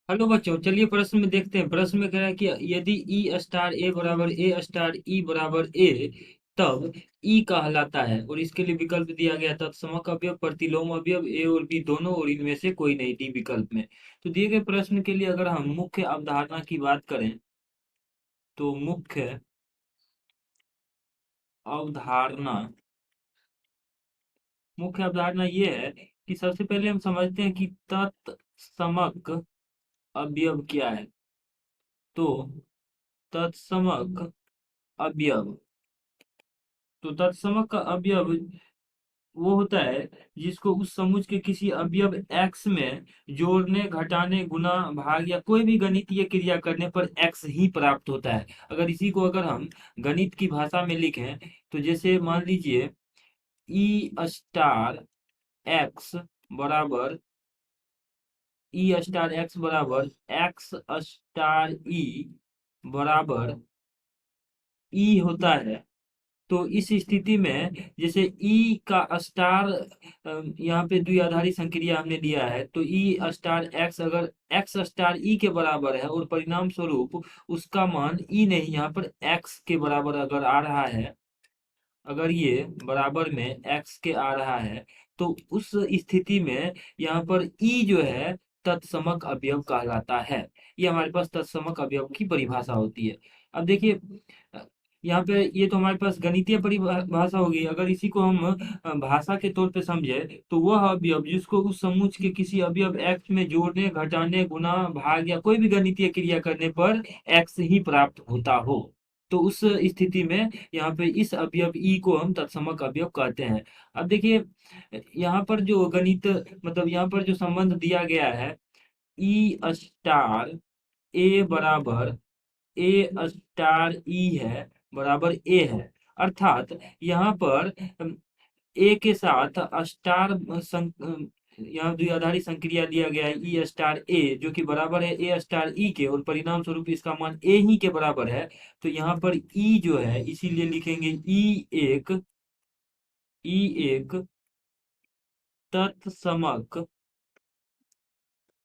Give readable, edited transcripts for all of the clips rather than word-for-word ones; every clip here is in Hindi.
हेलो बच्चों, चलिए प्रश्न में देखते हैं। प्रश्न में कह रहा है कि यदि ई स्टार ए बराबर ए स्टार ई बराबर ए, तब ई कहलाता है। और इसके लिए विकल्प दिया गया तत्समक अवयव, प्रतिलोम अवयव, ए और बी दोनों, और इनमें से कोई नहीं डी विकल्प में। तो दिए गए प्रश्न के लिए अगर हम मुख्य अवधारणा की बात करें तो अवधारणा मुख्य अवधारणा ये है कि सबसे पहले हम समझते हैं कि तत्समक अवयव क्या है। तो तत्समक अवयव तो तत्समक का अवयव वो होता है जिसको उस समुच्चय के किसी अवयव x में जोड़ने, घटाने, गुना, भाग या कोई भी गणितीय क्रिया करने पर x ही प्राप्त होता है। अगर हम गणित की भाषा में लिखें तो जैसे मान लीजिए ई स्टार एक्स बराबर एक्स स्टार ई बराबर ई होता है। तो इस स्थिति में जैसे ई का स्टार, यहाँ पे द्विआधारी संक्रिया हमने लिया है, तो ई स्टार एक्स अगर एक्स स्टार ई के बराबर है और परिणाम स्वरूप उसका मान ई नहीं, यहाँ पर एक्स के बराबर अगर आ रहा है, अगर ये बराबर में एक्स के आ रहा है, तो उस स्थिति में यहाँ पर ई जो है तत्समक अवयव कहलाता है। ये हमारे पास तत्समक अवयव की परिभाषा होती है। अब देखिए, अ, यहाँ पे ये तो हमारे पास गणितीय परिभाषा होगी। अगर इसी को हम भाषा के तौर पे समझे तो वह अवयव जिसको उस समुच्चय के किसी अवयव एक्स में जोड़ने, घटाने, गुना, भाग या कोई भी गणितीय क्रिया करने पर एक्स ही प्राप्त होता हो, तो उस स्थिति में यहाँ पे इस अवयव ई को हम तत्समक अवयव कहते हैं। अब देखिए, यहाँ पर जो गणित मतलब यहाँ पर जो संबंध दिया गया है, ई स्टार ए बराबर ए स्टार ई है बराबर ए है। अर्थात यहाँ पर ए के साथ स्टार यहाँ द्विआधारी संक्रिया दिया गया है ई स्टार ए, जो कि बराबर है ए स्टार ई के, और परिणाम स्वरूप इसका मान ए ही के बराबर है। तो यहाँ पर ई जो है, इसीलिए लिखेंगे ई एक तत्समक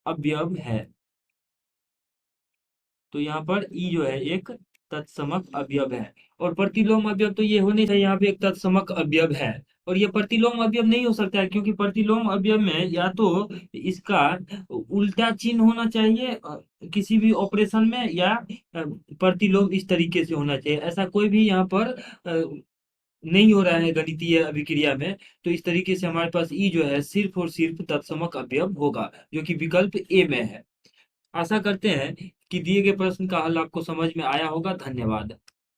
अवयव है। तो यहाँ पर ई जो है एक तत्समक अवयव है। और प्रतिलोम अवयव तो ये होने चाहिए, यहाँ पे एक तत्समक अवयव है। और ये प्रतिलोम अवयव नहीं हो सकता है, क्योंकि प्रतिलोम अवयव में या तो इसका उल्टा चिन्ह होना चाहिए किसी भी ऑपरेशन में, या प्रतिलोम इस तरीके से होना चाहिए। ऐसा कोई भी यहाँ पर नहीं हो रहा है गणितीय अभिक्रिया में। तो इस तरीके से हमारे पास ई जो है सिर्फ और सिर्फ तत्समक अवयव होगा, जो कि विकल्प ए में है। आशा करते हैं कि दिए गए प्रश्न का हल आपको समझ में आया होगा। धन्यवाद।